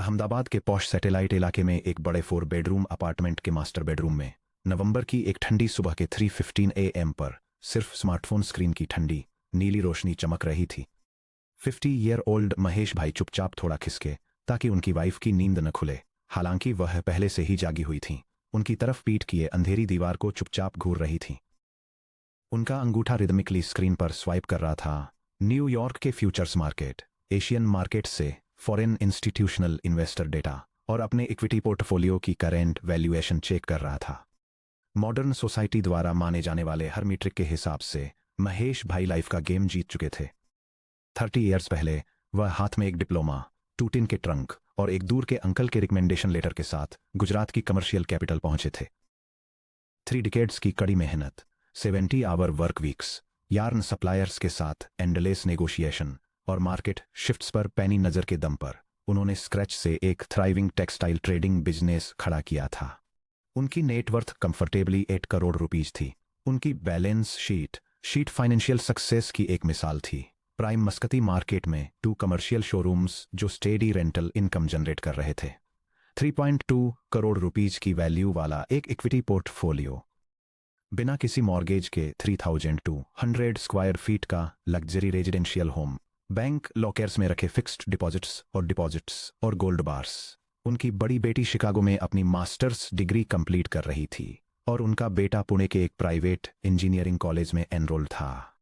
अहमदाबाद के posh satellite इलाके में एक बड़े 4 बेडरूम अपार्टमेंट के मास्टर बेडरूम में नवंबर की एक ठंडी सुबह के 3:15 AM पर सिर्फ स्मार्टफोन स्क्रीन की ठंडी नीली रोशनी चमक रही थी। 50 ईयर ओल्ड महेश भाई चुपचाप थोड़ा खिसके ताकि उनकी वाइफ की नींद न खुले। हालांकि वह पहले से ही जागी हुई थी, उनकी तरफ पीठ किए अंधेरी दीवार को चुपचाप घूर रही थी। उनका अंगूठा रिदमिकली स्क्रीन पर स्वाइप कर रहा था। न्यूयॉर्क के फ्यूचर्स मार्केट, एशियन मार्केट से फॉरेन इंस्टीट्यूशनल इन्वेस्टर डेटा और अपने इक्विटी पोर्टफोलियो की करेंट वैल्यूएशन चेक कर रहा था। मॉडर्न सोसाइटी द्वारा माने जाने वाले हर मीट्रिक के हिसाब से महेश भाई लाइफ का गेम जीत चुके थे। 30 ईयर्स पहले वह हाथ में एक डिप्लोमा, टूटिन के ट्रंक और एक दूर के अंकल के रिकमेंडेशन लेटर के साथ गुजरात की कमर्शियल कैपिटल पहुंचे थे। 3 डिकेड्स की कड़ी मेहनत, 70 hour work weeks, yarn suppliers के साथ एंडलेस नेगोशिएशन और मार्केट शिफ्ट्स पर पैनी नजर के दम पर उन्होंने स्क्रैच से एक थ्राइविंग टेक्सटाइल ट्रेडिंग बिजनेस खड़ा किया था। उनकी नेटवर्थ कंफर्टेबली 8 करोड़ रुपीज थी। उनकी बैलेंस शीट फाइनेंशियल सक्सेस की एक मिसाल थी। प्राइम मस्कती मार्केट में 2 कमर्शियल शोरूम्स जो स्टेडी रेंटल इनकम जनरेट कर रहे थे, 3.2 करोड़ रुपीज की वैल्यू वाला एक इक्विटी पोर्टफोलियो, बिना किसी मॉर्गेज के 3200 स्क्वायर फीट का luxury residential home, bank lockers में रखे फिक्स्ड डिपॉजिट्स और गोल्ड बार्स। उनकी बड़ी बेटी शिकागो में अपनी मास्टर्स डिग्री कंप्लीट कर रही थी और उनका बेटा पुणे के एक प्राइवेट इंजीनियरिंग कॉलेज में एनरोल था।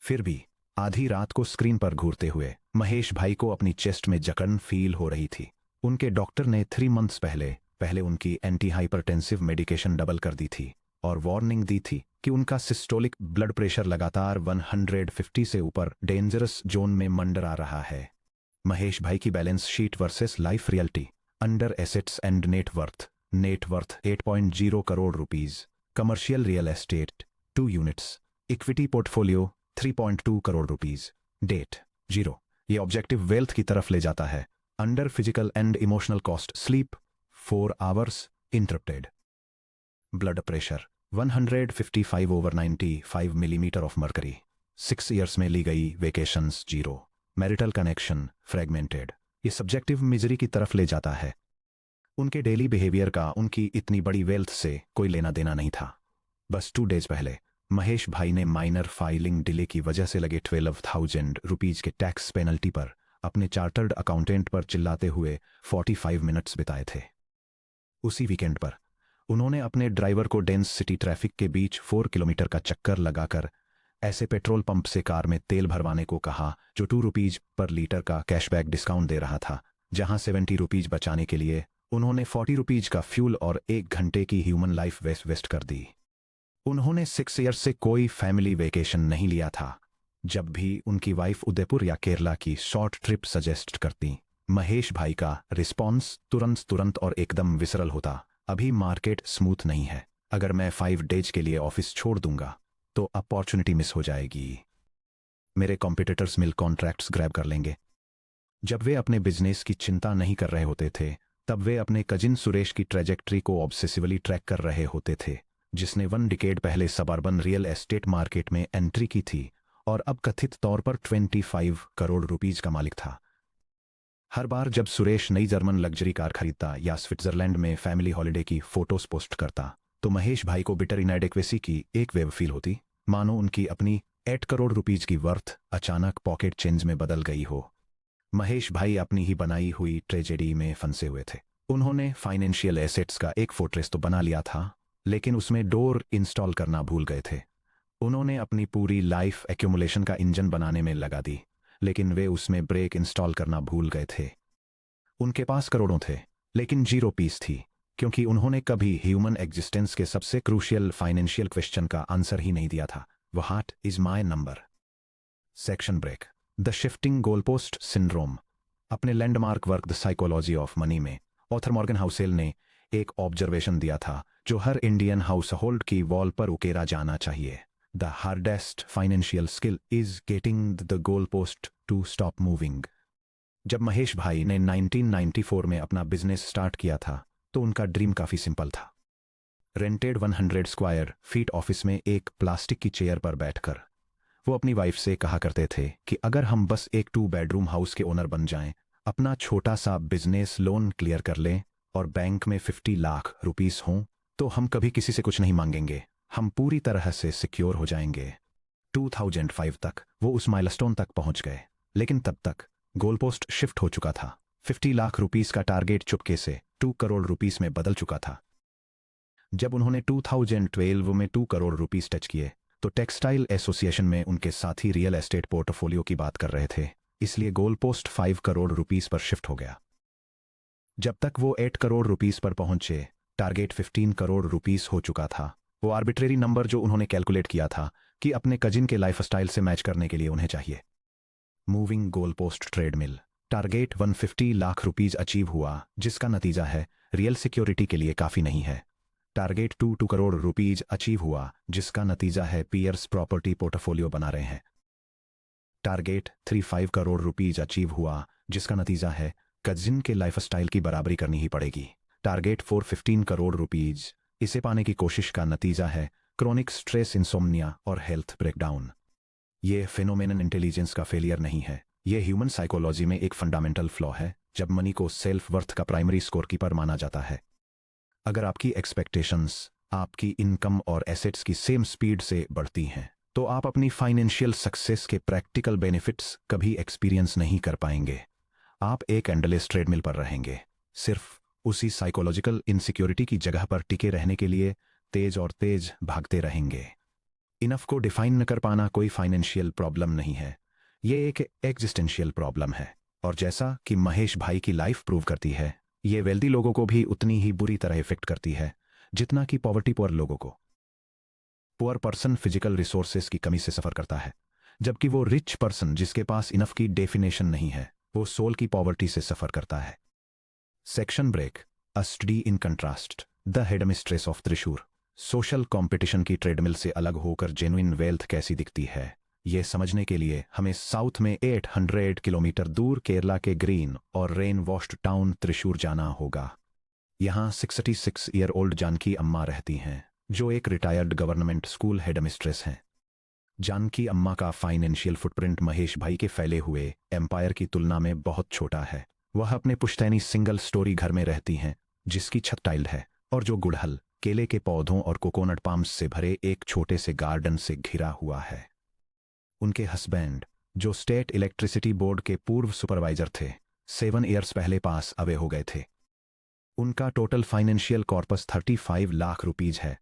फिर भी आधी रात को स्क्रीन पर घूरते हुए महेश भाई को अपनी चेस्ट में जकड़न फील हो रही थी। उनके डॉक्टर ने 3 मंथ्स पहले उनकी एंटी हाइपरटेंसिव मेडिकेशन डबल कर दी थी और वार्निंग दी थी कि उनका सिस्टोलिक ब्लड प्रेशर लगातार 150 से ऊपर डेंजरस जोन में मंडरा रहा है। महेश भाई की balance sheet versus life reality, under assets and net worth 8.0 crore rupees, commercial real estate 2 units, equity portfolio 3.2 crore rupees, debt 0। ये ऑब्जेक्टिव वेल्थ की तरफ ले जाता है। Under physical and emotional cost, sleep 4 hours interrupted, blood pressure 155/95 millimetre of mercury, 6 years में ली गई vacations 0, marital connection fragmented. ये सब्जेक्टिव मिजरी की तरफ ले जाता है। उनके डेली बिहेवियर का उनकी इतनी बड़ी वेल्थ से कोई लेना देना नहीं था। बस 2 डेज पहले महेश भाई ने माइनर फाइलिंग डिले की वजह से लगे 12,000 रुपीज के टैक्स पेनल्टी पर अपने चार्टर्ड अकाउंटेंट पर चिल्लाते हुए 45 मिनट्स बिताए थे। उसी वीकेंड पर उन्होंने अपने ड्राइवर को डेंस सिटी ट्रैफिक के बीच 4 किलोमीटर का चक्कर लगाकर ऐसे पेट्रोल पंप से कार में तेल भरवाने को कहा जो 2 रुपीज पर लीटर का कैशबैक डिस्काउंट दे रहा था। जहां 70 रुपीज बचाने के लिए उन्होंने 40 रुपीज का फ्यूल और 1 घंटे की ह्यूमन लाइफ वेस्ट कर दी। उन्होंने 6 ईयर्स से कोई फैमिली वेकेशन नहीं लिया था। जब भी उनकी वाइफ उदयपुर या केरला की शॉर्ट ट्रिप सजेस्ट करती, महेश भाई का रिस्पॉन्स तुरंत और एकदम विसरल होता, अभी मार्केट स्मूथ नहीं है। अगर मैं 5 डेज के लिए ऑफिस छोड़ दूंगा तो अपॉर्चुनिटी मिस हो जाएगी। मेरे कॉम्पिटिटर्स मिल कॉन्ट्रैक्ट्स ग्रैब कर लेंगे। जब वे अपने बिजनेस की चिंता नहीं कर रहे होते थे, तब वे अपने कजिन सुरेश की ट्रेजेक्ट्री को ऑब्सेसिवली ट्रैक कर रहे होते थे, जिसने 1 डिकेड पहले सबअर्बन रियल एस्टेट मार्केट में एंट्री की थी और अब कथित तौर पर 25 करोड़ रुपीज का मालिक था। हर बार जब सुरेश नई जर्मन लग्जरी कार खरीदता या स्विट्जरलैंड में फैमिली हॉलिडे की फोटोज पोस्ट करता, तो महेश भाई को बिटर इनएडेक्वेसी की एक वेव फील होती, मानो उनकी अपनी 8 करोड़ रुपीज की वर्थ अचानक पॉकेट चेंज में बदल गई हो। महेश भाई अपनी ही बनाई हुई ट्रेजेडी में फंसे हुए थे। उन्होंने फाइनेंशियल एसेट्स का एक फोर्ट्रेस तो बना लिया था, लेकिन उसमें डोर इंस्टॉल करना भूल गए थे। उन्होंने अपनी पूरी लाइफ एक्यूमुलेशन का इंजन बनाने में लगा दी, लेकिन वे उसमें ब्रेक इंस्टॉल करना भूल गए थे। उनके पास करोड़ों थे, लेकिन 0 पीस थी, क्योंकि उन्होंने कभी ह्यूमन एग्जिस्टेंस के सबसे क्रूशियल फाइनेंशियल क्वेश्चन का आंसर ही नहीं दिया था। What is my number? Section break. The shifting goalpost syndrome. अपने landmark work the psychology of money में ऑथर मॉर्गन हाउसेल ने एक ऑब्जर्वेशन दिया था जो हर इंडियन हाउस होल्ड की वॉल पर उकेरा जाना चाहिए। The hardest financial skill is getting the goal post to stop moving. जब महेश भाई ने 1994 में अपना बिजनेस स्टार्ट किया था, तो उनका ड्रीम काफी सिंपल था। रेंटेड 100 स्क्वायर फीट ऑफिस में एक प्लास्टिक की चेयर पर बैठकर वो अपनी वाइफ से कहा करते थे कि अगर हम बस एक 2 बेडरूम हाउस के ओनर बन जाएं, अपना छोटा सा बिजनेस लोन क्लियर कर लें और बैंक में 50 लाख रुपीस हों तो हम कभी किसी से कुछ नहीं मांगेंगे। हम पूरी तरह से सिक्योर हो जाएंगे। 2005 तक वो उस माइलस्टोन तक पहुंच गए, लेकिन तब तक गोल पोस्ट शिफ्ट हो चुका था। 50 लाख रुपीस का टारगेट चुपके से 2 करोड़ रुपीस में बदल चुका था। जब उन्होंने 2012 में 2 करोड़ रुपीस टच किए तो टेक्सटाइल एसोसिएशन में उनके साथी रियल एस्टेट पोर्टफोलियो की बात कर रहे थे, इसलिए गोल पोस्ट 5 करोड़ रुपीस पर शिफ्ट हो गया। जब तक वो 8 करोड़ रुपीस पर पहुंचे, टारगेट 15 करोड़ रुपीस हो चुका था। वो आर्बिट्रेरी नंबर जो उन्होंने कैलकुलेट किया था कि अपने कजिन के लाइफस्टाइल से मैच करने के लिए उन्हें चाहिए। Moving goal post treadmill. Target 150 lakh rupees achieve हुआ, जिसका नतीजा है रियल सिक्योरिटी के लिए काफी नहीं है। टारगेट 2 करोड़ रुपीस अचीव हुआ, जिसका नतीजा है पियर्स प्रॉपर्टी पोर्टफोलियो बना रहे हैं। टारगेट 3 करोड़ रुपीस अचीव हुआ, जिसका नतीजा है कजिन के लाइफस्टाइल की बराबरी करनी ही पड़ेगी। टारगेट 15 करोड़ रुपीस, इसे पाने की कोशिश का नतीजा है क्रोनिक स्ट्रेस, इंसोम्निया और हेल्थ ब्रेकडाउन। ये फिनोमेनन इंटेलिजेंस का फेलियर नहीं है, ये ह्यूमन साइकोलॉजी में एक फंडामेंटल फ्लॉ है जब मनी को सेल्फ वर्थ का प्राइमरी स्कोर कीपर माना जाता है। अगर आपकी एक्सपेक्टेशंस आपकी इनकम और एसेट्स की सेम स्पीड से बढ़ती हैं तो आप अपनी फाइनेंशियल सक्सेस के प्रैक्टिकल बेनिफिट्स कभी एक्सपीरियंस नहीं कर पाएंगे। आप एक एंडलेस ट्रेडमिल पर रहेंगे, सिर्फ उसी साइकोलॉजिकल इनसिक्योरिटी की जगह पर टिके रहने के लिए तेज और तेज भागते रहेंगे। इनफ को डिफाइन न कर पाना कोई फाइनेंशियल प्रॉब्लम नहीं है, ये एक एग्जिस्टेंशियल प्रॉब्लम है। और जैसा कि महेश भाई की लाइफ प्रूव करती है, ये वेल्दी लोगों को भी उतनी ही बुरी तरह इफेक्ट करती है जितना कि पॉवर्टी पुअर लोगों को। पुअर पर्सन फिजिकल रिसोर्सेस की कमी से सफर करता है, जबकि वो रिच पर्सन जिसके पास इनफ की डेफिनेशन नहीं है, वो सोल की पॉवर्टी से सफर करता है। Section break. A study in contrast. The headmistress of Thrissur. Social competition की ट्रेडमिल से अलग होकर जेन्युइन वेल्थ कैसी दिखती है, ये समझने के लिए हमें साउथ में 800 किलोमीटर दूर केरला के ग्रीन और रेन वॉश्ड टाउन त्रिशूर जाना होगा। यहाँ 66 ईयर ओल्ड जानकी अम्मा रहती हैं, जो एक रिटायर्ड गवर्नमेंट स्कूल हेडमिस्ट्रेस हैं। जानकी अम्मा का फाइनेंशियल फुटप्रिंट महेश भाई के फैले हुए एम्पायर की तुलना में बहुत छोटा है। वह अपने पुश्तैनी सिंगल स्टोरी घर में रहती हैं, जिसकी छत टाइल्ड है और जो गुड़हल, केले के पौधों और कोकोनट पाम्स से भरे एक छोटे से गार्डन से घिरा हुआ है। उनके हस्बैंड, जो स्टेट इलेक्ट्रिसिटी बोर्ड के पूर्व सुपरवाइजर थे, 7 ईयर्स पहले पास अवे हो गए थे। उनका total financial corpus 35 lakh rupees है,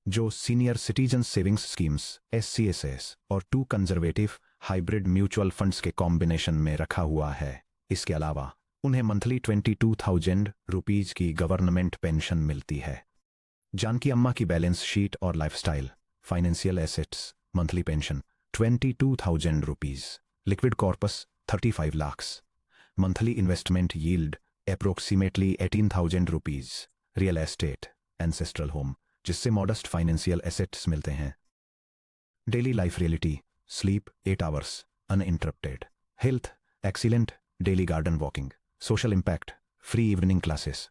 जो senior citizen savings schemes SCSS और 2 कंजर्वेटिव हाइब्रिड म्यूचुअल फंड्स के कॉम्बिनेशन में रखा हुआ है। इसके अलावा उन्हें मंथली 22,000 रुपीज की गवर्नमेंट पेंशन मिलती है। जानकी अम्मा की बैलेंस शीट और lifestyle. Financial assets, monthly pension 22,000 rupees, liquid corpus 35 lakhs, monthly investment yield approximately 18,000 rupees, real estate, ancestral home जिससे मॉडस्ट फाइनेंशियल एसेट्स मिलते हैं। Daily life reality. Sleep 8 hours uninterrupted, health excellent, daily garden walking, social impact, free evening classes,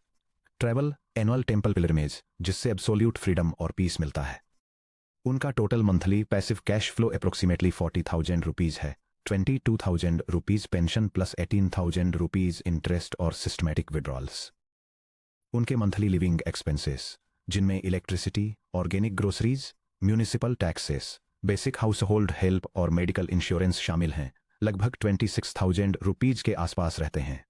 travel, annual temple pilgrimage जिससे absolute freedom और piece मिलता है। उनका total monthly passive cash flow approximately 40,000 rupees है। 22,000 rupees pension plus 18,000 rupees interest और systematic withdrawals. उनके monthly living expenses, जिनमें electricity, organic groceries, municipal taxes, basic house hold help और मेडिकल इंश्योरेंस शामिल हैं, लगभग 26,000 रुपीज के आसपास रहते हैं।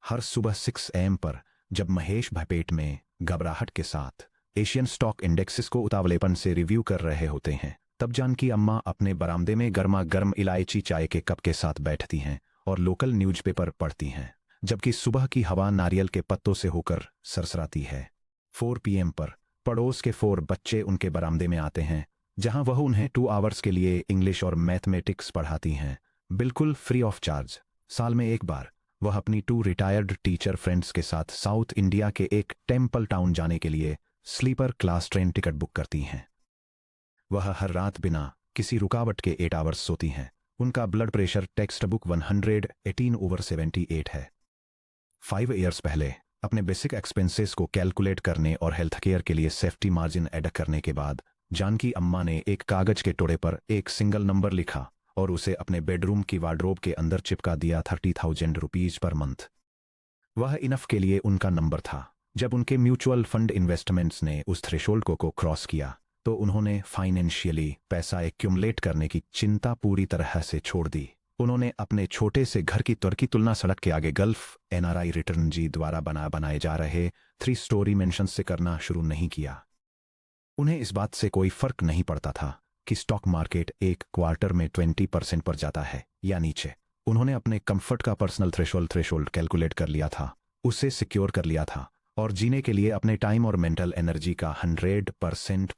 हर सुबह 6 AM पर जब महेश भपेट में घबराहट के साथ एशियन स्टॉक इंडेक्सेस को उतावलेपन से रिव्यू कर रहे होते हैं, तब जानकी अम्मा अपने बरामदे में गर्मा गर्म इलायची चाय के कप के साथ बैठती हैं और लोकल न्यूज़पेपर पढ़ती हैं, जबकि सुबह की हवा नारियल के पत्तों से होकर सरसराती है। 4 PM पर पड़ोस के 4 बच्चे उनके बरामदे में आते हैं, जहां वह उन्हें 2 आवर्स के लिए इंग्लिश और मैथमेटिक्स पढ़ाती हैं, बिल्कुल फ्री ऑफ चार्ज। साल में एक बार वह अपनी 2 रिटायर्ड टीचर फ्रेंड्स के साथ साउथ इंडिया के एक टेम्पल टाउन जाने के लिए sleeper class train ticket book करती हैं। वह हर रात बिना किसी रुकावट के 8 आवर्स सोती हैं। उनका ब्लड प्रेशर टेक्स्ट बुक 118/78 है। 5 ईयर्स पहले अपने बेसिक एक्सपेंसेस को कैलकुलेट करने और हेल्थ केयर के लिए सेफ्टी मार्जिन ऐड करने के बाद जानकी अम्मा ने एक कागज के टुकड़े पर एक सिंगल नंबर लिखा और उसे अपने बेडरूम की वार्डरोब के अंदर चिपका दिया 30,000 रुपीज पर मंथ। वह इनफ के लिए उनका नंबर था। जब उनके म्यूचुअल फंड इन्वेस्टमेंट्स ने उस थ्रेशोल्ड को क्रॉस किया तो उन्होंने फाइनेंशियली पैसा एक्यूमुलेट करने की चिंता पूरी तरह से छोड़ दी। उन्होंने अपने छोटे से घर की तुलना सड़क के आगे गल्फ एनआरआई रिटर्न जी द्वारा बनाए जा रहे 3 स्टोरी मेंशन से करना शुरू नहीं किया। उन्हें इस बात से कोई फर्क नहीं पड़ता था कि स्टॉक मार्केट एक क्वार्टर में 20% पर जाता है या नीचे। उन्होंने अपने कंफर्ट का पर्सनल थ्रेशोल्ड कैलकुलेट कर लिया था, उसे सिक्योर कर लिया था और जीने के लिए अपने टाइम और मेंटल एनर्जी का 100%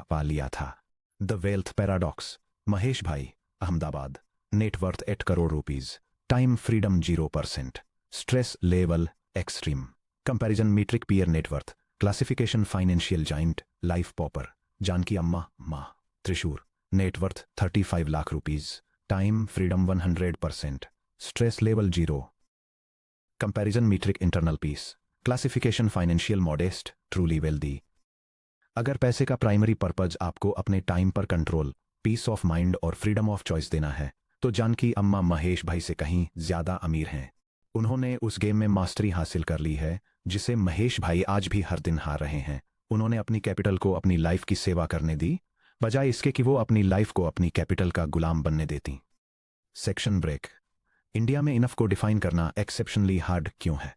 पा लिया था। The wealth paradox. Mahesh bhai, Ahmedabad. Net worth 8 crore rupees. Time freedom 0%। Stress level extreme. Comparison metric peer net worth. Classification financial giant. Life pauper. Janaki Amma माँ। Thrissur. Net worth 35 lakh rupees. Time freedom 100%। Stress level 0। Comparison metric internal peace. Classification financial modest truly wealthy. अगर पैसे का primary purpose आपको अपने time पर control, peace of mind और freedom of choice देना है तो जानकी अम्मा महेश भाई से कहीं ज्यादा अमीर हैं। उन्होंने उस गेम में मास्टरी हासिल कर ली है जिसे महेश भाई आज भी हर दिन हार रहे हैं। उन्होंने अपनी कैपिटल को अपनी लाइफ की सेवा करने दी बजाय इसके कि वो अपनी लाइफ को अपनी कैपिटल का गुलाम बनने देती। Section break. इंडिया में इनफ को डिफाइन करना एक्सेप्शनली हार्ड क्यों है?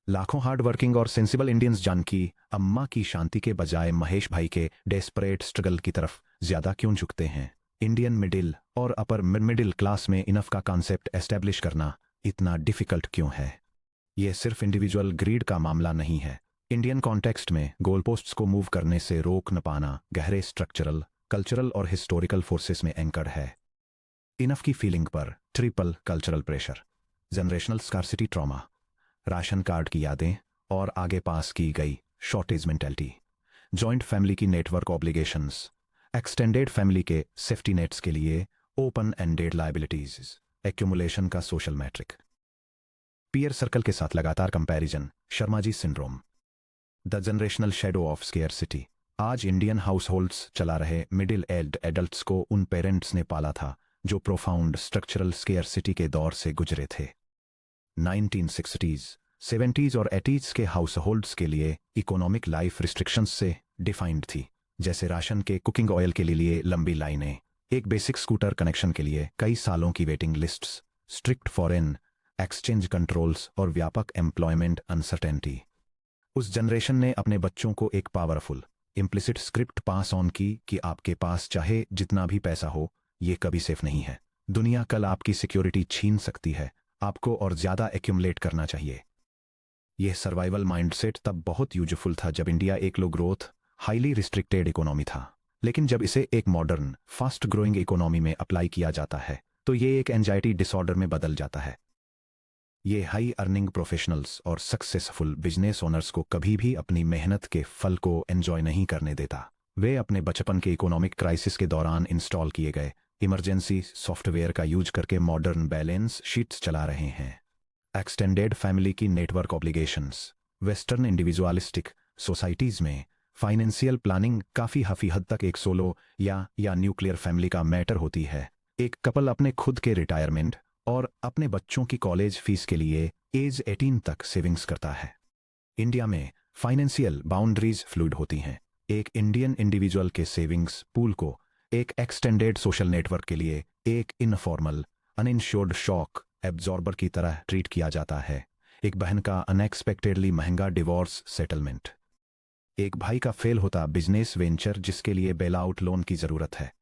लाखों हार्ड वर्किंग और सेंसिबल इंडियंस जानकी अम्मा की शांति के बजाय महेश भाई के डेस्परेट स्ट्रगल की तरफ ज्यादा क्यों झुकते हैं? इंडियन मिडिल और अपर मिडिल क्लास में इनफ का कॉन्सेप्ट एस्टेब्लिश करना इतना डिफिकल्ट क्यों है? यह सिर्फ इंडिविजुअल ग्रीड का मामला नहीं है। इंडियन कॉन्टेक्स्ट में गोलपोस्ट्स को मूव करने से रोक न पाना गहरे स्ट्रक्चरल, कल्चरल और हिस्टोरिकल फोर्सेस में एंकर्ड है। इनफ की फीलिंग पर triple cultural pressure, generational scarcity trauma, ration card की यादें और आगे पास की गई शॉर्टेज मेंटेलिटी, जॉइंट फैमिली की नेटवर्क ऑब्लिगेशंस, एक्सटेंडेड फैमिली के सेफ्टी नेट्स के लिए ओपन एंडेड लायबिलिटीज, एक्यूमुलेशन का सोशल मैट्रिक, पीयर सर्कल के साथ लगातार comparison, Sharma ji syndrome, the generational shadow of scarcity. आज इंडियन हाउस होल्ड्स चला रहे मिडिल एज एडल्ट्स को उन पेरेंट्स ने पाला था जो प्रोफाउंड स्ट्रक्चरल स्केयरसिटी के दौर से गुजरे थे। 1960s, 70s और 80s के हाउस होल्ड्स के लिए इकोनॉमिक लाइफ रिस्ट्रिक्शंस से डिफाइंड थी, जैसे राशन के कुकिंग ऑयल के लिए लंबी लाइनें, एक बेसिक स्कूटर कनेक्शन के लिए कई सालों की waiting lists, strict foreign exchange controls और व्यापक एम्प्लॉयमेंट अनसर्टेनिटी। उस जनरेशन ने अपने बच्चों को एक powerful implicit script pass on की कि आपके पास चाहे जितना भी पैसा हो, ये कभी सेफ नहीं है। दुनिया कल आपकी सिक्योरिटी छीन सकती है, आपको और ज्यादा एक्यूमुलेट करना चाहिए। यह सर्वाइवल माइंडसेट तब बहुत यूजफुल था जब इंडिया एक लो ग्रोथ, हाईली रिस्ट्रिक्टेड इकोनॉमी था, लेकिन जब इसे एक मॉडर्न, फास्ट ग्रोइंग इकोनॉमी में अप्लाई किया जाता है तो ये एक एंजाइटी डिसऑर्डर में बदल जाता है। ये हाई अर्निंग प्रोफेशनल्स और सक्सेसफुल बिजनेस ओनर्स को कभी भी अपनी मेहनत के फल को एंजॉय नहीं करने देता। वे अपने बचपन के इकोनॉमिक क्राइसिस के दौरान इंस्टॉल किए गए इमरजेंसी सॉफ्टवेयर का यूज करके मॉडर्न बैलेंस शीट्स चला रहे हैं। एक्सटेंडेड फैमिली की network obligations. Western individualistic societies में फाइनेंशियल प्लानिंग काफी हद तक एक सोलो या न्यूक्लियर फैमिली का मैटर होती है। एक कपल अपने खुद के रिटायरमेंट और अपने बच्चों की कॉलेज फीस के लिए एज 18 तक सेविंग्स करता है। इंडिया में फाइनेंशियल बाउंड्रीज फ्लूइड होती हैं। एक इंडियन इंडिविजुअल के सेविंग्स पूल को एक एक्सटेंडेड सोशल नेटवर्क के लिए एक इनफॉर्मल अनइंश्योर्ड शॉक एब्जॉर्बर की तरह ट्रीट किया जाता है। एक बहन का अनएक्सपेक्टेडली महंगा डिवोर्स सेटलमेंट, एक भाई का फेल होता बिजनेस वेंचर जिसके लिए बेल आउट लोन की जरूरत है,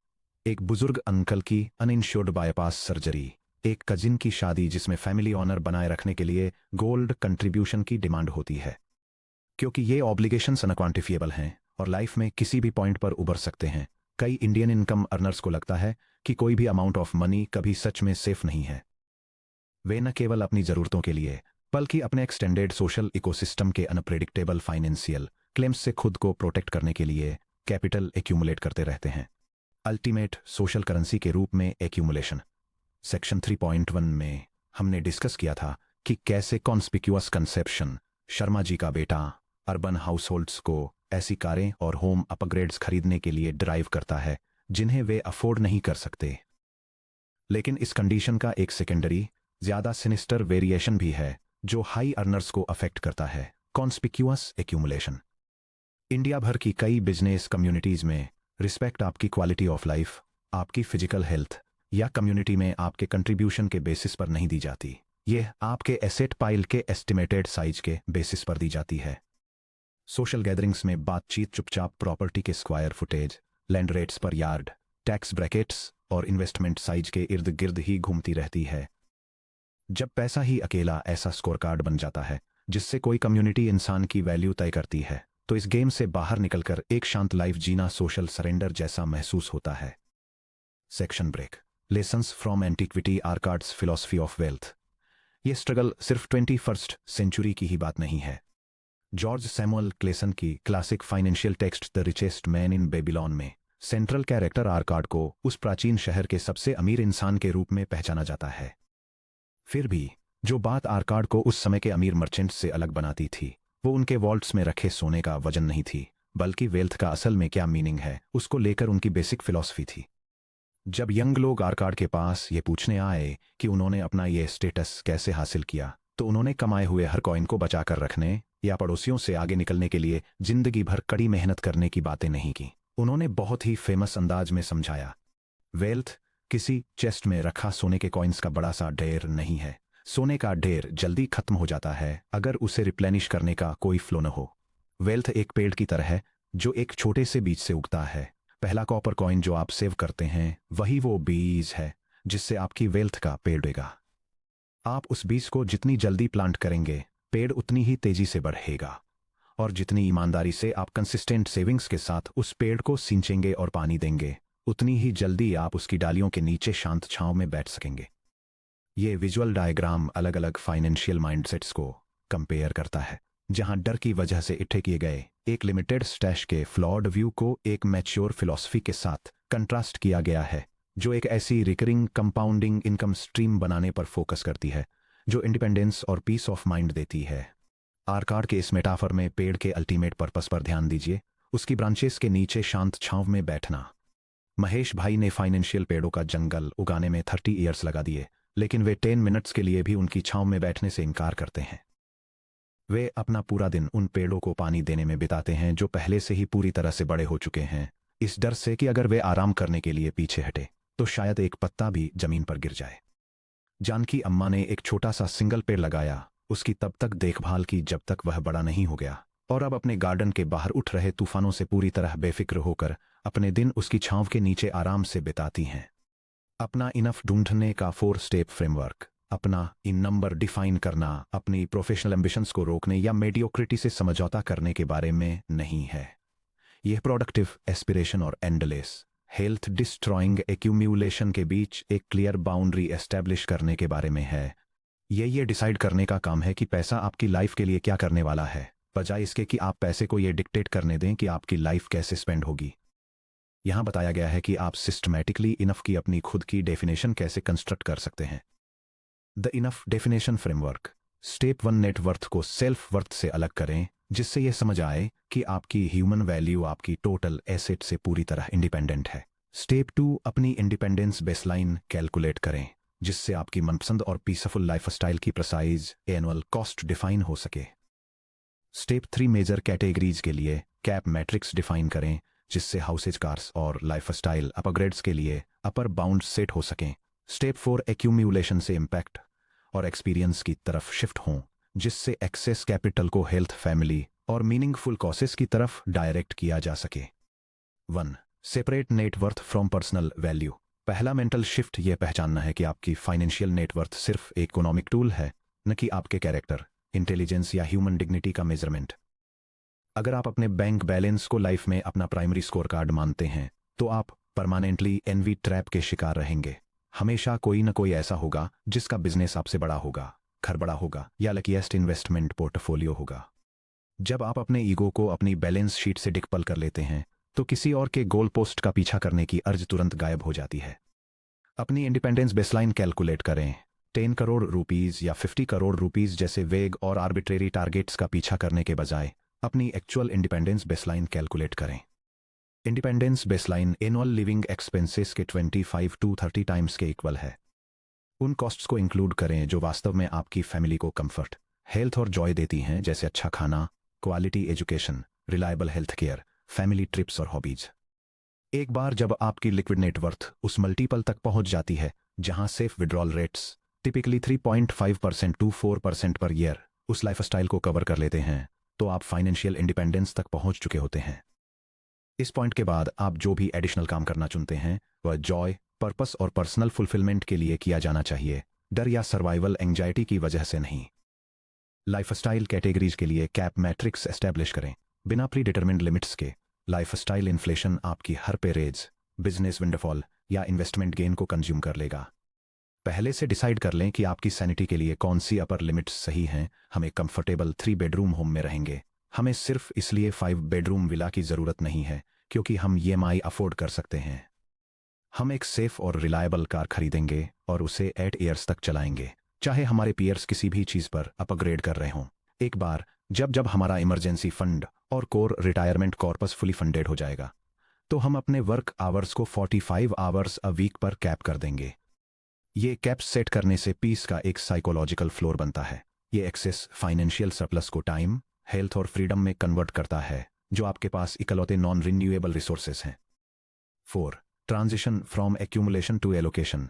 एक बुजुर्ग अंकल की अनइंश्योर्ड बाईपास सर्जरी, एक कजिन की शादी जिसमें फैमिली ऑनर बनाए रखने के लिए गोल्ड कंट्रीब्यूशन की डिमांड होती है। क्योंकि ये ऑब्लिगेशंस अनक्वांटिफिएबल हैं और लाइफ में किसी भी पॉइंट पर उभर सकते हैं, कई इंडियन इनकम अर्नर्स को लगता है कि कोई भी अमाउंट ऑफ मनी कभी सच में सेफ नहीं है। वे न केवल अपनी जरूरतों के लिए बल्कि अपने एक्सटेंडेड सोशल इकोसिस्टम के अनप्रेडिक्टेबल फाइनेंशियल क्लेम्स से खुद को प्रोटेक्ट करने के लिए कैपिटल एक्यूमुलेट करते रहते हैं, अल्टीमेट सोशल करेंसी के रूप में एक्यूमुलेशन। सेक्शन 3.1 में हमने डिस्कस किया था कि कैसे कॉन्स्पिक्यूअस कंसेप्शन शर्मा जी का बेटा अर्बन हाउसहोल्ड्स को ऐसी कारें और होम अपग्रेड्स खरीदने के लिए ड्राइव करता है जिन्हें वे अफोर्ड नहीं कर सकते। लेकिन इस कंडीशन का एक सेकेंडरी ज़्यादा सिनिस्टर वेरिएशन भी है जो हाई अर्नर्स को अफेक्ट करता है, कॉन्स्पिक्यूअस एक्यूमुलेशन। इंडिया भर की कई बिजनेस कम्युनिटीज़ में रिस्पेक्ट आपकी क्वालिटी ऑफ लाइफ, आपकी फिजिकल हेल्थ या कम्युनिटी में आपके कंट्रीब्यूशन के बेसिस पर नहीं दी जाती। यह आपके एसेट पाइल के एस्टिमेटेड साइज के बेसिस पर दी जाती है। सोशल गैदरिंग्स में बातचीत चुपचाप प्रॉपर्टी के स्क्वायर फुटेज, लैंड रेट्स पर यार्ड, टैक्स ब्रैकेट्स और इन्वेस्टमेंट साइज के इर्द गिर्द ही घूमती रहती है। जब पैसा ही अकेला ऐसा स्कोर कार्ड बन जाता है जिससे कोई कम्युनिटी इंसान की वैल्यू तय करती है, तो इस गेम से बाहर निकलकर एक शांत लाइफ जीना सोशल सरेंडर जैसा महसूस होता है। Section break. Lessons from antiquity Arkad's philosophy of wealth. ये स्ट्रगल सिर्फ 21st सेंचुरी की ही बात नहीं है। जॉर्ज सैमुअल क्लेसन की classic financial text the richest man in Babylon में सेंट्रल कैरेक्टर आर्काड को उस प्राचीन शहर के सबसे अमीर इंसान के रूप में पहचाना जाता है। फिर भी जो बात आर्काड को उस समय के अमीर मर्चेंट्स से अलग बनाती थी वो उनके वॉल्ट्स में रखे सोने का वजन नहीं थी, बल्कि वेल्थ का असल में क्या मीनिंग है उसको लेकर उनकी बेसिक फिलॉसफी थी। जब यंग लोग आर्काड के पास ये पूछने आए कि उन्होंने अपना ये स्टेटस कैसे हासिल किया, तो उन्होंने कमाए हुए हर कॉइन को बचाकर रखने या पड़ोसियों से आगे निकलने के लिए जिंदगी भर कड़ी मेहनत करने की बातें नहीं की। उन्होंने बहुत ही फेमस अंदाज में समझाया, वेल्थ किसी चेस्ट में रखा सोने के कॉइन्स का बड़ा सा ढेर नहीं है। सोने का ढेर जल्दी खत्म हो जाता है अगर उसे रिप्लेनिश करने का कोई फ्लो न हो। वेल्थ एक पेड़ की तरह है जो एक छोटे से बीज से उगता है। पहला कॉपर कॉइन जो आप सेव करते हैं वही वो बीज है जिससे आपकी वेल्थ का पेड़ उगेगा। आप उस बीज को जितनी जल्दी प्लांट करेंगे पेड़ उतनी ही तेजी से बढ़ेगा, और जितनी ईमानदारी से आप कंसिस्टेंट सेविंग्स के साथ उस पेड़ को सींचेंगे और पानी देंगे उतनी ही जल्दी आप उसकी डालियों के नीचे शांत छांव में बैठ सकेंगे। ये विजुअल डायग्राम अलग अलग फाइनेंशियल माइंडसेट्स को कंपेयर करता है, जहां डर की वजह से इकट्ठे किए गए एक लिमिटेड स्टैश के फ्लॉड व्यू को एक मैच्योर फिलॉसफी के साथ कंट्रास्ट किया गया है जो एक ऐसी रिकरिंग कंपाउंडिंग इनकम स्ट्रीम बनाने पर फोकस करती है जो इंडिपेंडेंस और पीस ऑफ माइंड देती है। आर्काड के इस मेटाफर में पेड़ के अल्टीमेट पर्पस पर ध्यान दीजिए, उसकी ब्रांचेस के नीचे शांत छांव में बैठना। महेश भाई ने फाइनेंशियल पेड़ों का जंगल उगाने में 30 ईयर्स लगा दिए, लेकिन वे 10 मिनट्स के लिए भी उनकी छांव में बैठने से इनकार करते हैं। वे अपना पूरा दिन उन पेड़ों को पानी देने में बिताते हैं जो पहले से ही पूरी तरह से बड़े हो चुके हैं, इस डर से कि अगर वे आराम करने के लिए पीछे हटे तो शायद एक पत्ता भी जमीन पर गिर जाए। जानकी अम्मा ने एक छोटा सा सिंगल पेड़ लगाया, उसकी तब तक देखभाल की जब तक वह बड़ा नहीं हो गया, और अब अपने गार्डन के बाहर उठ रहे तूफानों से पूरी तरह बेफिक्र होकर अपने दिन उसकी छांव के नीचे आराम से बिताती हैं। अपना इनफ ढूंढने का 4 स्टेप फ्रेमवर्क, अपना इन नंबर डिफाइन करना अपनी प्रोफेशनल एम्बिशंस को रोकने या मेडियोक्रिटी से समझौता करने के बारे में नहीं है। यह प्रोडक्टिव एस्पिरेशन और एंडलेस हेल्थ डिस्ट्रॉइंग एक्यूम्यूलेशन के बीच एक क्लियर बाउंड्री एस्टैब्लिश करने के बारे में है। ये डिसाइड करने का काम है कि पैसा आपकी लाइफ के लिए क्या करने वाला है, बजाय इसके कि आप पैसे को ये डिक्टेट करने दें कि आपकी लाइफ कैसे स्पेंड होगी। यहां बताया गया है कि आप सिस्टमैटिकली इनफ की अपनी खुद की डेफिनेशन कैसे कंस्ट्रक्ट कर सकते हैं। The enough definition framework. Step 1, net worth को सेल्फ वर्थ से अलग करें, जिससे यह समझ आए कि आपकी ह्यूमन वैल्यू आपकी टोटल एसेट से पूरी तरह इंडिपेंडेंट है। स्टेप 2, अपनी इंडिपेंडेंस बेसलाइन कैलकुलेट करें, जिससे आपकी मनपसंद और पीसफुल लाइफस्टाइल की प्रिसाइज एनुअल कॉस्ट डिफाइन हो सके। स्टेप 3, मेजर कैटेगरीज के लिए कैप मैट्रिक्स डिफाइन करें, जिससे हाउसेज, कार्स और लाइफस्टाइल अपग्रेड्स के लिए अपर बाउंड सेट हो सकें। स्टेप 4, एक्यूम्यूलेशन से इम्पैक्ट और एक्सपीरियंस की तरफ शिफ्ट हों, जिससे एक्सेस कैपिटल को हेल्थ, फैमिली और मीनिंगफुल कॉसेस की तरफ डायरेक्ट किया जा सके। 1, separate net worth from personal value. पहला मेंटल शिफ्ट यह पहचानना है कि आपकी फाइनेंशियल नेटवर्थ सिर्फ एक इकोनॉमिक टूल है, न कि आपके कैरेक्टर, इंटेलिजेंस या ह्यूमन डिग्निटी का मेजरमेंट। अगर आप अपने बैंक बैलेंस को लाइफ में अपना प्राइमरी स्कोर कार्ड मानते हैं तो आप परमानेंटली एनवी ट्रैप के शिकार रहेंगे। हमेशा कोई न कोई ऐसा होगा जिसका बिजनेस आपसे बड़ा होगा, घर बड़ा होगा या लकीएस्ट इन्वेस्टमेंट पोर्टफोलियो होगा। जब आप अपने ईगो को अपनी बैलेंस शीट से डिकपल कर लेते हैं तो किसी और के गोल पोस्ट का पीछा करने की अर्ज तुरंत गायब हो जाती है। अपनी इंडिपेंडेंस बेसलाइन कैलकुलेट करें। 10 करोड़ रुपीज या 50 करोड़ रुपीज जैसे वेग और आर्बिट्रेरी टारगेट्स का पीछा करने के बजाय अपनी एक्चुअल इंडिपेंडेंस बेसलाइन कैलकुलेट करें। Independence baseline annual living expenses के 25 to 30 टाइम्स के इक्वल है। उन कॉस्ट्स को इंक्लूड करें जो वास्तव में आपकी फैमिली को कंफर्ट, हेल्थ और जॉय देती हैं, जैसे अच्छा खाना, quality education, reliable health care, family trips और हॉबीज। एक बार जब आपकी लिक्विड नेटवर्थ उस मल्टीपल तक पहुंच जाती है जहां safe withdrawal rates typically 3.5% to 4% per year उस लाइफस्टाइल को कवर कर लेते हैं, तो आप फाइनेंशियल इंडिपेंडेंस तक पहुंच चुके होते हैं। इस पॉइंट के बाद आप जो भी एडिशनल काम करना चुनते हैं वह जॉय, पर्पस और पर्सनल फुलफिलमेंट के लिए किया जाना चाहिए, डर या सर्वाइवल एंजाइटी की वजह से नहीं। लाइफस्टाइल कैटेगरीज के लिए कैप मैट्रिक्स एस्टैब्लिश करें बिना प्री डिटरमिन्ड लिमिट्स के। लाइफस्टाइल इन्फ्लेशन आपकी हर पे रेज, बिजनेस विंडफॉल या इन्वेस्टमेंट गेन को कंज्यूम कर लेगा। पहले से डिसाइड कर लें कि आपकी सैनिटी के लिए कौन सी अपर लिमिट्स सही हैं। हम एक कंफर्टेबल 3 बेडरूम होम में रहेंगे। हमें सिर्फ इसलिए 5 बेडरूम विला की जरूरत नहीं है क्योंकि हम ईएमआई अफोर्ड कर सकते हैं। हम एक सेफ और रिलायबल कार खरीदेंगे और उसे 8 ईयर्स तक चलाएंगे, चाहे हमारे पीयर्स किसी भी चीज पर अपग्रेड कर रहे हों। एक बार जब जब हमारा इमरजेंसी फंड और core retirement corpus fully funded हो जाएगा, तो हम अपने वर्क आवर्स को 45 आवर्स अ वीक पर कैप कर देंगे। ये कैप सेट करने से पीस का एक साइकोलॉजिकल फ्लोर बनता है। ये एक्सेस फाइनेंशियल सरप्लस को टाइम, हेल्थ और फ्रीडम में कन्वर्ट करता है, जो आपके पास इकलौते नॉन रिन्यूएबल रिसोर्सेस हैं। 4. Transition from accumulation to allocation.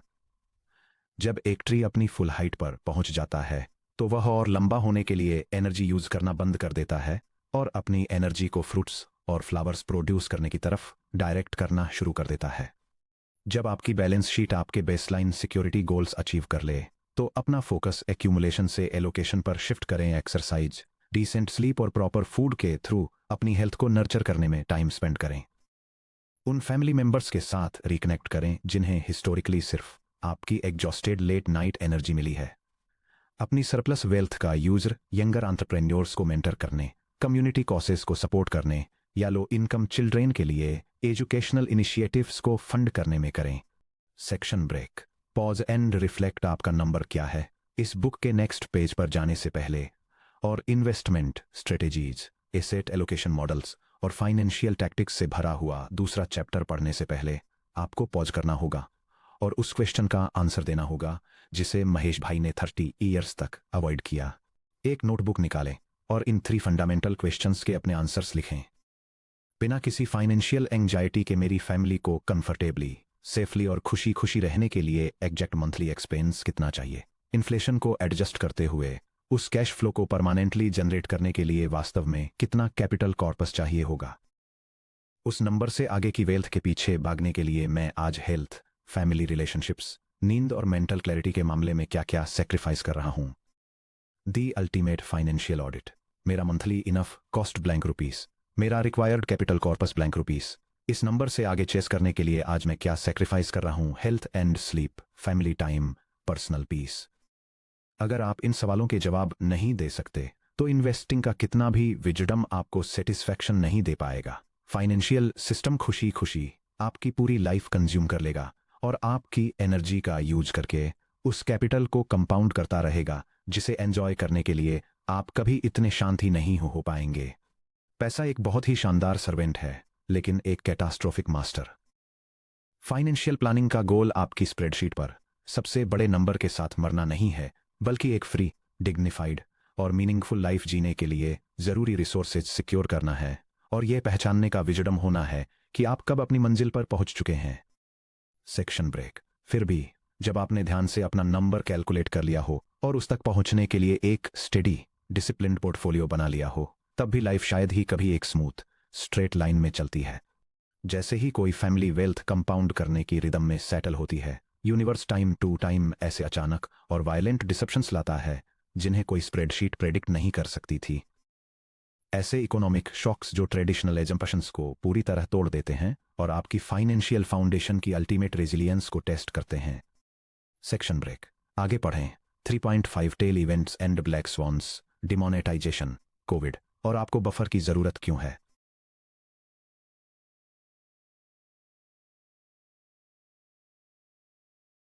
जब एक ट्री अपनी फुल हाइट पर पहुंच जाता है, तो वह और लंबा होने के लिए एनर्जी यूज करना बंद कर देता है और अपनी एनर्जी को फ्रूट्स और फ्लावर्स प्रोड्यूस करने की तरफ डायरेक्ट करना शुरू कर देता है। जब आपकी बैलेंस शीट आपके बेसलाइन सिक्योरिटी गोल्स अचीव कर ले, तो अपना फोकस एक्यूमुलेशन से एलोकेशन पर शिफ्ट करें। एक्सरसाइज, डिसेंट स्लीप और प्रॉपर फूड के थ्रू अपनी हेल्थ को नर्चर करने में टाइम स्पेंड करें। उन फैमिली मेंबर्स के साथ रिकनेक्ट करें जिन्हें हिस्टोरिकली सिर्फ आपकी एग्जॉस्टेड लेट नाइट एनर्जी मिली है। अपनी सरप्लस वेल्थ का यूजर यंगर एंटरप्रेन्योर्स को मेंटर करने, कम्युनिटी कॉसेस को सपोर्ट करने या लो इनकम चिल्ड्रेन के लिए एजुकेशनल इनिशिएटिव्स को फंड करने में करें। Section break, pause and reflect. आपका नंबर क्या है? इस बुक के नेक्स्ट पेज पर जाने से पहले और investment strategies, asset allocation models और फाइनेंशियल टैक्टिक्स से भरा हुआ दूसरा चैप्टर पढ़ने से पहले आपको पॉज करना होगा और उस क्वेश्चन का आंसर देना होगा जिसे महेश भाई ने 30 ईयर्स तक अवॉइड किया। एक नोटबुक निकालें और इन 3 फंडामेंटल क्वेश्चंस के अपने आंसर्स लिखें। बिना किसी फाइनेंशियल एंजाइटी के मेरी फैमिली को कंफर्टेबली, सेफली और खुशी खुशी रहने के लिए एग्जैक्ट मंथली एक्सपेंस कितना चाहिए? इन्फ्लेशन को एडजस्ट करते हुए उस कैश फ्लो को परमानेंटली जनरेट करने के लिए वास्तव में कितना कैपिटल कॉर्पस चाहिए होगा? उस नंबर से आगे की वेल्थ के पीछे भागने के लिए मैं आज हेल्थ, फैमिली रिलेशनशिप्स, नींद और मेंटल क्लैरिटी के मामले में क्या क्या सेक्रीफाइस कर रहा हूं। The ultimate financial audit. मेरा monthly enough cost blank rupees, मेरा required capital corpus blank rupees. इस नंबर से आगे चेस करने के लिए आज मैं क्या सेक्रीफाइस कर रहा हूं? Health and sleep, family time, personal peace. अगर आप इन सवालों के जवाब नहीं दे सकते, तो इन्वेस्टिंग का कितना भी विजडम आपको सेटिस्फैक्शन नहीं दे पाएगा। फाइनेंशियल सिस्टम खुशी खुशी आपकी पूरी लाइफ कंज्यूम कर लेगा और आपकी एनर्जी का यूज करके उस कैपिटल को कंपाउंड करता रहेगा, जिसे एंजॉय करने के लिए आप कभी इतने शांत ही नहीं हो पाएंगे। पैसा एक बहुत ही शानदार सर्वेंट है, लेकिन एक कैटास्ट्रोफिक मास्टर। फाइनेंशियल प्लानिंग का गोल आपकी स्प्रेडशीट पर सबसे बड़े नंबर के साथ मरना नहीं है, बल्कि एक फ्री, डिग्निफाइड और मीनिंगफुल लाइफ जीने के लिए जरूरी रिसोर्सेज सिक्योर करना है और यह पहचानने का विजडम होना है कि आप कब अपनी मंजिल पर पहुंच चुके हैं। Section break. फिर भी जब आपने ध्यान से अपना नंबर कैलकुलेट कर लिया हो और उस तक पहुंचने के लिए एक स्टेडी, डिसिप्लिन्ड पोर्टफोलियो बना लिया हो, तब भी लाइफ शायद ही कभी एक स्मूथ, स्ट्रेट लाइन में चलती है। जैसे ही कोई फैमिली वेल्थ कंपाउंड करने की रिदम में सेटल होती है, यूनिवर्स टाइम टू टाइम ऐसे अचानक और वायलेंट डिसेप्शंस लाता है जिन्हें कोई स्प्रेडशीट प्रेडिक्ट नहीं कर सकती थी। ऐसे इकोनॉमिक शॉक्स जो ट्रेडिशनल एजम्पशंस को पूरी तरह तोड़ देते हैं और आपकी फाइनेंशियल फाउंडेशन की अल्टीमेट रेजिलियंस को टेस्ट करते हैं। Section break. आगे पढ़ें। 3.5 tail events and black swans, demonetisation, COVID और आपको बफर की जरूरत क्यों है?